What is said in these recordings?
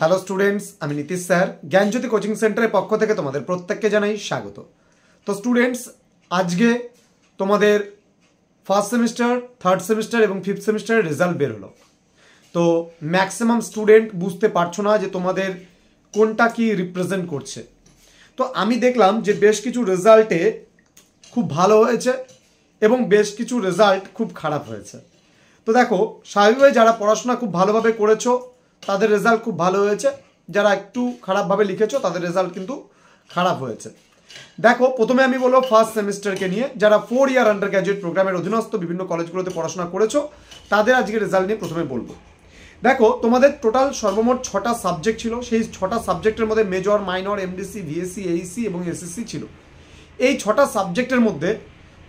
Hello students, আমি Nitish sir জ্ঞানজ্যোতি coaching সেন্টারের পক্ষ থেকে তোমাদের প্রত্যেককে জানাই স্বাগত। তো স্টুডেন্টস, আজকে তোমাদের ফার্স্ট সেমিস্টার, থার্ড সেমিস্টার এবং ফিফথ সেমিস্টারের রেজাল্ট বের হলো। তো ম্যাক্সিমাম স্টুডেন্ট বুঝতে পারছো না যে তোমাদের কোনটা কি রিপ্রেজেন্ট করছে। তো আমি দেখলাম যে বেশ কিছু রেজাল্টে খুব ভালো হয়েছে এবং বেশ কিছু রেজাল্ট খুব খারাপ হয়েছে। তো দেখো, স্বাভাবিকভাবে যারা পড়াশোনা খুব ভালোভাবে করেছো তাদের রেজাল্ট খুব ভালো হয়েছে, যারা একটু খারাপভাবে লিখেছো তাদের রেজাল্ট কিন্তু খারাপ হয়েছে। দেখো, প্রথমে আমি বলবো ফার্স্ট সেমিস্টারকে নিয়ে, যারা 4 ইয়ার আন্ডার গ্র্যাজুয়েট প্রোগ্রামের অধীনস্থ বিভিন্ন কলেজগুলোতে পড়াশোনা করেছো তাদের আজকে রেজাল্ট নিয়ে প্রথমে বলবো। দেখো, তোমাদের টোটাল সর্বমোট 6টা সাবজেক্ট ছিল। সেই 6টা সাবজেক্টের মধ্যে major, minor, MDC, VSC, Aisi এবং এসএসসি ছিল। এই 6টা সাবজেক্টের মধ্যে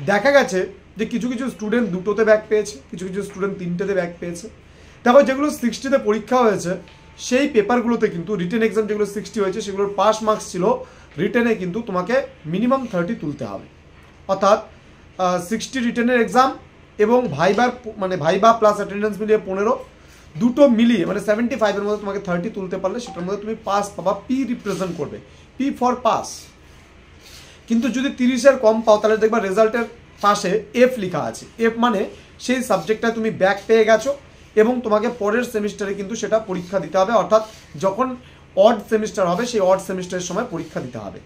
দেখা গেছে যে কিছু কিছু স্টুডেন্ট 2টোতে ব্যাক পেয়েছে, কিছু কিছু স্টুডেন্ট 3টেতে ব্যাক পেয়েছে। দেখো, যেগুলো 60তে পরীক্ষা হয়েছে সেই পেপারগুলোতে কিন্তু রিটেন এক্সাম যেগুলো 60 হয়েছে সেগুলোর পাস মার্কস ছিল রিটেনে কিন্তু তোমাকে মিনিমাম 30 তুলতে হবে। অর্থাৎ 60 রিটেনের এক্সাম এবং ভাইবা প্লাস অ্যাটেন্ডেন্স মিলিয়ে 15, দুটো মিলিয়ে মানে 75-এর মধ্যে তোমাকে 30 তুলতে পারলে সেটার মধ্যে তুমি পাস পাবা। পি রিপ্রেজেন্ট করবে, পি ফর পাস। কিন্তু যদি 30-এর কম পাও তাহলে দেখবা রেজাল্টের পাশে এফ লেখা আছে। এফ মানে সেই সাবজেক্টটা তুমি ব্যাক পেয়ে গেছো এবং তোমাকে পরের সেমিস্টারে কিন্তু সেটা পরীক্ষা দিতে হবে। অর্থাৎ যখন অড সেমিস্টার হবে সেই অড সেমিস্টারের সময় পরীক্ষা দিতে হবে।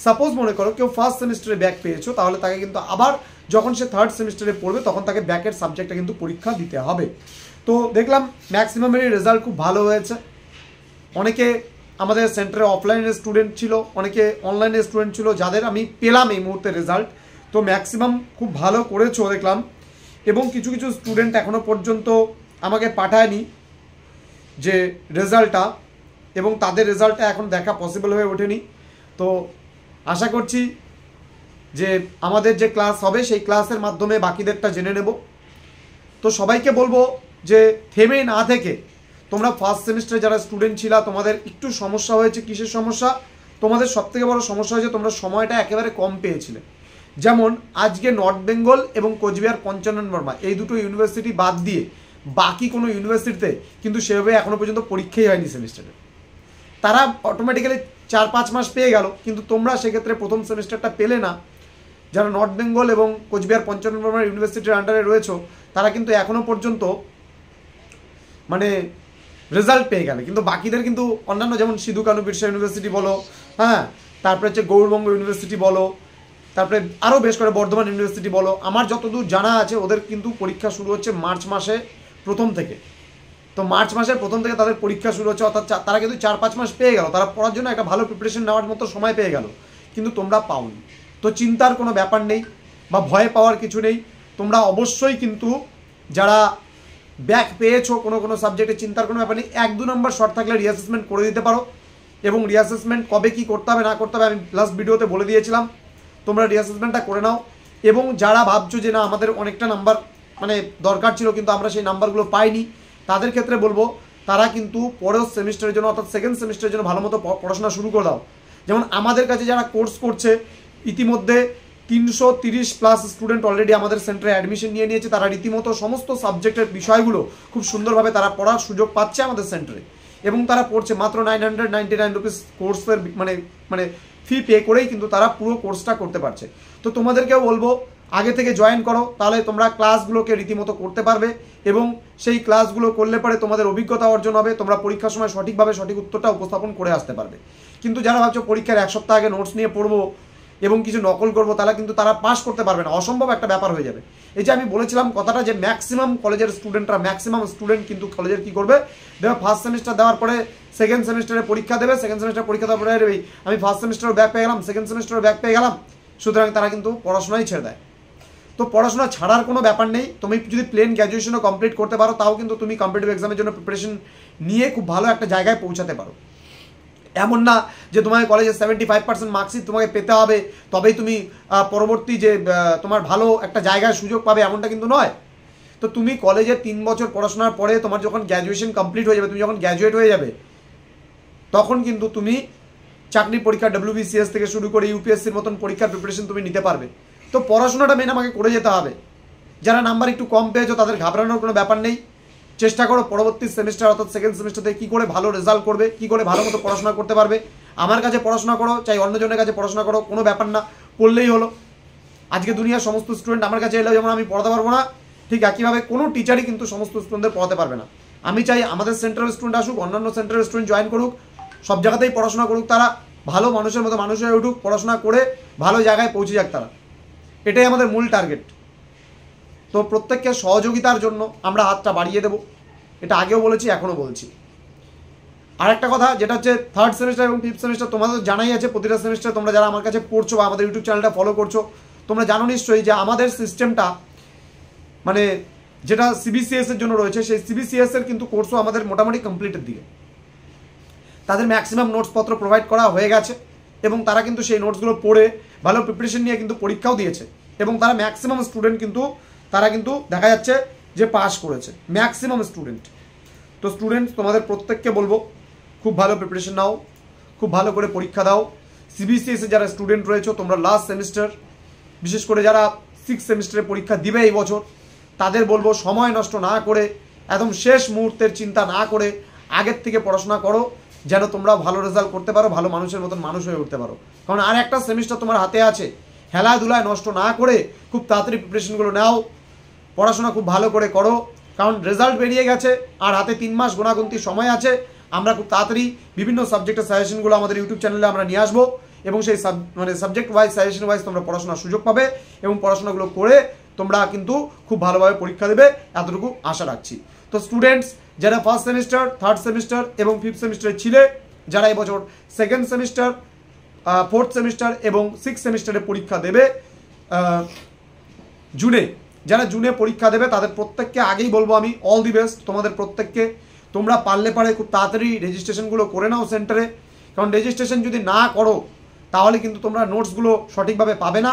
সাপোজ মনে করো কেউ ফার্স্ট সেমিস্টারে ব্যাক পেয়েছো, তাহলে তাকে কিন্তু আবার যখন সে থার্ড সেমিস্টারে পড়বে তখন তাকে ব্যাকের সাবজেক্টটা কিন্তু পরীক্ষা দিতে হবে। তো দেখলাম ম্যাক্সিমামেরই রেজাল্ট খুব ভালো হয়েছে। অনেকে আমাদের সেন্টারে অফলাইনের স্টুডেন্ট ছিল, অনেকে অনলাইনের স্টুডেন্ট ছিল, যাদের আমি পেলাম এই মুহূর্তে রেজাল্ট। তো ম্যাক্সিমাম খুব ভালো করেছো দেখলাম। এবং কিছু কিছু স্টুডেন্ট এখনও পর্যন্ত আমাকে পাঠায়নি যে রেজাল্টটা, এবং তাদের রেজাল্টটা এখন দেখা পসিবল হয়ে ওঠেনি। তো আশা করছি যে আমাদের যে ক্লাস হবে সেই ক্লাসের মাধ্যমে বাকিদেরটা জেনে নেব। তো সবাইকে বলবো যে থেমে না থেকে তোমরা ফার্স্ট সেমিস্টারে যারা স্টুডেন্ট ছিল তোমাদের একটু সমস্যা হয়েছে। কিসের সমস্যা? তোমাদের সবথেকে বড় সমস্যা হয়েছে তোমরা সময়টা একেবারে কম পেয়েছিলে। যেমন আজকে নর্থ বেঙ্গল এবং কোচবিহার পঞ্চানন বর্মা এই দুটো ইউনিভার্সিটি বাদ দিয়ে বাকি কোনো ইউনিভার্সিটিতে কিন্তু সেভাবে এখনও পর্যন্ত পরীক্ষাই হয়নি সেমিস্টারে। তারা অটোমেটিক্যালি 4-5 মাস পেয়ে গেল, কিন্তু তোমরা সেক্ষেত্রে প্রথম সেমিস্টারটা পেলে না। যারা নর্থ বেঙ্গল এবং কোচবিহার পঞ্চানন বর্মা ইউনিভার্সিটির আন্ডারে রয়েছে তারা কিন্তু এখনও পর্যন্ত মানে রেজাল্ট পেয়ে গেলে, কিন্তু বাকিদের কিন্তু অন্যান্য যেমন সিধু কানু বিরসা ইউনিভার্সিটি বলো, হ্যাঁ, তারপরে হচ্ছে গৌড়বঙ্গ ইউনিভার্সিটি বলো, তারপরে আরও বেশ করে বর্ধমান ইউনিভার্সিটি বলো, আমার যতদূর জানা আছে ওদের কিন্তু পরীক্ষা শুরু হচ্ছে মার্চ মাসে প্রথম থেকে। তো মার্চ মাসের প্রথম থেকে তাদের পরীক্ষা শুরু হচ্ছে, অর্থাৎ তারা কিন্তু 4-5 মাস পেয়ে গেল, তারা পড়ার জন্য একটা ভালো প্রিপারেশন নেওয়ার মতো সময় পেয়ে গেল, কিন্তু তোমরা পাওনি। তো চিন্তার কোনো ব্যাপার নেই বা ভয় পাওয়ার কিছু নেই। তোমরা অবশ্যই কিন্তু যারা ব্যাক পেয়েছো কোনো কোনো সাবজেক্টে চিন্তার কোনো ব্যাপার নেই। 1-2 নম্বর শর্ট থাকলে রিঅ্যাসেসমেন্ট করে দিতে পারো, এবং রিঅ্যাসেসমেন্ট কবে কি করতে হবে না করতে হবে আমি লাস্ট ভিডিওতে বলে দিয়েছিলাম। তোমরা রিঅ্যাসেসমেন্টটা করে নাও। এবং যারা ভাবছো যে না আমাদের অনেকটা নাম্বার মানে দরকার ছিল কিন্তু আমরা সেই নাম্বারগুলো পাইনি, তাদের ক্ষেত্রে বলবো তারা কিন্তু পরের সেমিস্টারের জন্য অর্থাৎ সেকেন্ড সেমিস্টারের জন্য ভালো মতো পড়াশোনা শুরু করে দাও। যেমন আমাদের কাছে যারা কোর্স করছে ইতিমধ্যে 330+ স্টুডেন্ট অলরেডি আমাদের সেন্টারে অ্যাডমিশন নিয়ে নিয়েছে। তারা রীতিমতো সমস্ত সাবজেক্টের বিষয়গুলো খুব সুন্দরভাবে তারা পড়ার সুযোগ পাচ্ছে আমাদের সেন্টারে, এবং তারা পড়ছে মাত্র 999 রুপিস কোর্সের মানে ফি পে করেই কিন্তু তারা পুরো কোর্সটা করতে পারছে। তো তোমাদেরকেও বলবো আগে থেকে জয়েন করো, তাহলে তোমরা ক্লাসগুলোকে রীতিমতো করতে পারবে, এবং সেই ক্লাসগুলো করলে পরে তোমাদের অভিজ্ঞতা অর্জন হবে, তোমরা পরীক্ষার সময় সঠিকভাবে সঠিক উত্তরটা উপস্থাপন করে আসতে পারবে। কিন্তু যারা ভাবছো পরীক্ষার 1 সপ্তাহ আগে নোটস নিয়ে পড়বো এবং কিছু নকল করবো, তাহলে কিন্তু তারা পাস করতে পারবে না, অসম্ভব একটা ব্যাপার হয়ে যাবে। এই যে আমি বলেছিলাম কথাটা যে ম্যাক্সিমাম কলেজের ম্যাক্সিমাম স্টুডেন্ট কিন্তু কলেজের কী করবে, দেখো ফার্স্ট সেমিস্টার দেওয়ার পরে সেকেন্ড সেমিস্টারে পরীক্ষা দেবে, সেকেন্ড সেমিস্টার পরীক্ষা দেওয়ার পরে আমি ফার্স্ট সেমিস্টারও ব্যাক পেয়ে গেলাম, সেকেন্ড সেমিস্টারও ব্যাক পেয়ে গেলাম, সুতরাং তারা কিন্তু পড়াশোনাই ছেড়ে দেয়। তো পড়াশোনা ছাড়ার কোনো ব্যাপার নেই। তুমি যদি প্লেন গ্র্যাজুয়েশনও কমপ্লিট করতে পারো তাও কিন্তু তুমি কম্পিটিটিভ এক্সামের জন্য প্রিপারেশন নিয়ে খুব ভালো একটা জায়গায় পৌঁছাতে পারো। এমন না যে তোমাকে কলেজে 75% মার্কশিট তোমাকে পেতে হবে তবেই তুমি পরবর্তী যে তোমার ভালো একটা জায়গায় সুযোগ পাবে, এমনটা কিন্তু নয়। তো তুমি কলেজে 3 বছর পড়াশোনার পরে তোমার যখন গ্র্যাজুয়েশন কমপ্লিট হয়ে যাবে, তুমি যখন গ্র্যাজুয়েট হয়ে যাবে, তখন কিন্তু তুমি চাকরির পরীক্ষা WBCS থেকে শুরু করে ইউপিএসসির মতন পরীক্ষার প্রিপারেশন তুমি নিতে পারবে। তো পড়াশোনাটা মেন আমাকে করে যেতে হবে। যারা নাম্বার একটু কম পেয়েছো তাদের ঘাবড়ানোর কোনো ব্যাপার নেই। চেষ্টা করো পরবর্তী সেমিস্টার অর্থাৎ সেকেন্ড সেমিস্টারে কী করে ভালো রেজাল্ট করবে, কী করে ভালো মতো পড়াশোনা করতে পারবে। আমার কাছে পড়াশোনা করো, চাই অন্যজনের কাছে পড়াশোনা করো, কোনো ব্যাপার না, পড়লেই হলো। আজকে দুনিয়ার সমস্ত স্টুডেন্ট আমার কাছে এলেও যেমন আমি পড়াতে পারবো না, ঠিক একইভাবে কোনো টিচারই কিন্তু সমস্ত স্টুডেন্টদের পড়াতে পারবে না। আমি চাই আমাদের সেন্টারের স্টুডেন্ট আসুক, অন্যান্য সেন্টারের স্টুডেন্ট জয়েন করুক, সব জায়গাতেই পড়াশোনা করুক, তারা ভালো মানুষের মতো মানুষ হয়ে উঠুক, পড়াশোনা করে ভালো জায়গায় পৌঁছে যাক তারা, এটাই আমাদের মূল টার্গেট। তো প্রত্যেককে সহযোগিতার জন্য আমরা হাতটা বাড়িয়ে দেবো, এটা আগেও বলেছি, এখনও বলছি। আরেকটা কথা যেটা হচ্ছে থার্ড সেমিস্টার এবং ফিফথ সেমিস্টার তোমাদের জানাই আছে, প্রতিটা সেমিস্টার তোমরা যারা আমার কাছে পড়ছো বা আমাদের ইউটিউব চ্যানেলটা ফলো করছো, তোমরা জানো নিশ্চয়ই যে আমাদের সিস্টেমটা মানে যেটা সিবিসিএস এর জন্য রয়েছে, সেই সিবিসিএস এর কিন্তু কোর্সও আমাদের মোটামুটি কমপ্লিটের দিকে। তাদের ম্যাক্সিমাম নোটসপত্র প্রোভাইড করা হয়ে গেছে এবং তারা কিন্তু সেই নোটসগুলো পড়ে ভালো প্রিপারেশন নিয়ে কিন্তু পরীক্ষাও দিয়েছে এবং তারা ম্যাক্সিমাম স্টুডেন্ট কিন্তু তারা কিন্তু দেখা যাচ্ছে যে পাস করেছে ম্যাক্সিমাম স্টুডেন্ট। তো স্টুডেন্ট তোমাদের প্রত্যেককে বলবো খুব ভালো প্রিপারেশন নাও, খুব ভালো করে পরীক্ষা দাও। সিবিসিএস এ যারা স্টুডেন্ট রয়েছে তোমরা লাস্ট সেমিস্টার, বিশেষ করে যারা সিক্স সেমিস্টারে পরীক্ষা দিবে এই বছর, তাদের বলবো সময় নষ্ট না করে, একদম শেষ মুহূর্তের চিন্তা না করে আগের থেকে পড়াশোনা করো, যেন তোমরা ভালো রেজাল্ট করতে পারো, ভালো মানুষের মতন মানুষ হয়ে উঠতে পারো। কারণ আর একটা সেমিস্টার তোমার হাতে আছে, খেলাধুলায় নষ্ট না করে খুব তাড়াতাড়ি প্রিপারেশনগুলো নাও, পড়াশোনা খুব ভালো করে করো, কারণ রেজাল্ট বেরিয়ে গেছে আর হাতে 3 মাস গোনাগুনতি সময় আছে। আমরা খুব তাড়াতাড়ি বিভিন্ন সাবজেক্টের সাজেশনগুলো আমাদের ইউটিউব চ্যানেলে আমরা নিয়ে আসবো এবং সেই সাবজেক্ট ওয়াইজ সাজেশন ওয়াইজ তোমরা পড়াশোনার সুযোগ পাবে এবং পড়াশোনাগুলো করে তোমরা কিন্তু খুব ভালোভাবে পরীক্ষা দেবে, এতটুকু আশা রাখছি। তো স্টুডেন্টস যারা ফার্স্ট সেমিস্টার, থার্ড সেমিস্টার এবং ফিফথ সেমিস্টারে ছিলে, যারা এবছর সেকেন্ড সেমিস্টার, ফোর্থ সেমিস্টার এবং সিক্স সেমিস্টারে পরীক্ষা দেবে জুনে, যারা জুনে পরীক্ষা দেবে তাদের প্রত্যেককে আগেই বলবো আমি অল দি বেস্ট তোমাদের প্রত্যেককে। তোমরা পারলে পারে খুব তাড়াতাড়ি রেজিস্ট্রেশনগুলো করে নাও সেন্টারে, কারণ রেজিস্ট্রেশন যদি না করো তাহলে কিন্তু তোমরা নোটসগুলো সঠিকভাবে পাবে না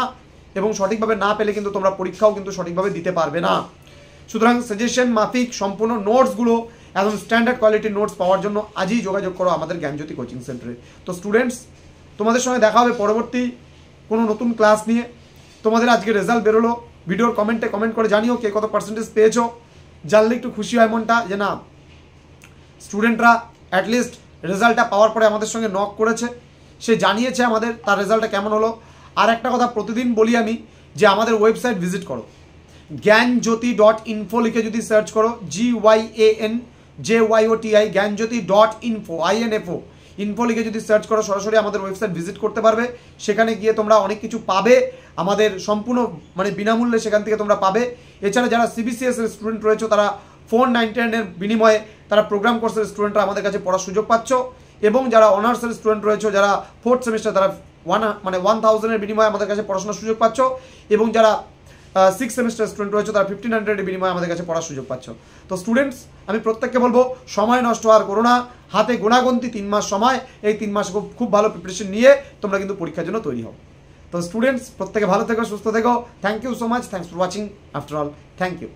এবং সঠিকভাবে না পেলে কিন্তু তোমরা পরীক্ষাও কিন্তু সঠিকভাবে দিতে পারবে না। সুতরাং সাজেশন মাফিক সম্পূর্ণ নোটসগুলো একদম স্ট্যান্ডার্ড কোয়ালিটির নোটস পাওয়ার জন্য আজই যোগাযোগ করো আমাদের জ্ঞানজ্যোতি কোচিং সেন্টারে। তো স্টুডেন্টস তোমাদের সঙ্গে দেখা হবে পরবর্তী কোনো নতুন ক্লাস নিয়ে। তোমাদের আজকে রেজাল্ট বেরোলো, ভিডিওর কমেন্টে কমেন্ট করে জানিও কে কত পার্সেন্টেজ পেয়েছো, জানলে একটু খুশি হয় মনটা যে না স্টুডেন্টরা অ্যাটলিস্ট রেজাল্টটা পাওয়ার পরে আমাদের সঙ্গে নক করেছে, সে জানিয়েছে আমাদের তার রেজাল্টটা কেমন হলো। আর একটা কথা প্রতিদিন বলি আমি যে আমাদের ওয়েবসাইট ভিজিট করো, জ্ঞানজ্যোতি.info লিখে যদি সার্চ করো, GYANJYOTI জ্ঞানজ্যোতি.info INFO ইনফো লিখে যদি সার্চ করো সরাসরি আমাদের ওয়েবসাইট ভিজিট করতে পারবে। সেখানে গিয়ে তোমরা অনেক কিছু পাবে, আমাদের সম্পূর্ণ মানে বিনামূল্যে সেখান থেকে তোমরা পাবে। এছাড়া যারা সিবিসিএস এর স্টুডেন্ট রয়েছে তারা 499 বিনিময়ে তারা প্রোগ্রাম কোর্সের স্টুডেন্টরা আমাদের কাছে পড়ার সুযোগ পাচ্ছ এবং যারা অনার্সের স্টুডেন্ট রয়েছে যারা ফোর্থ সেমিস্টার তারা 1000 বিনিময়ে আমাদের কাছে পড়াশোনার সুযোগ পাচ্ছ এবং যারা সিক্স সেমিস্টার স্টুডেন্ট রয়েছে তারা 1500 বিনিময়ে আমাদের কাছে পড়ার সুযোগ পাচ্ছ। তো স্টুডেন্টস আমি প্রত্যেককে বলবো সময় নষ্ট আর করো না, হাতে গোনাগন্তি 3 মাস সময়, এই 3 মাস খুব ভালো প্রিপারেশন নিয়ে তোমরা কিন্তু পরীক্ষার জন্য তৈরি হও। তো স্টুডেন্টস প্রত্যেকে ভালো থেকো, সুস্থ থেকো। Thank you so much, thanks for watching after all, thank you.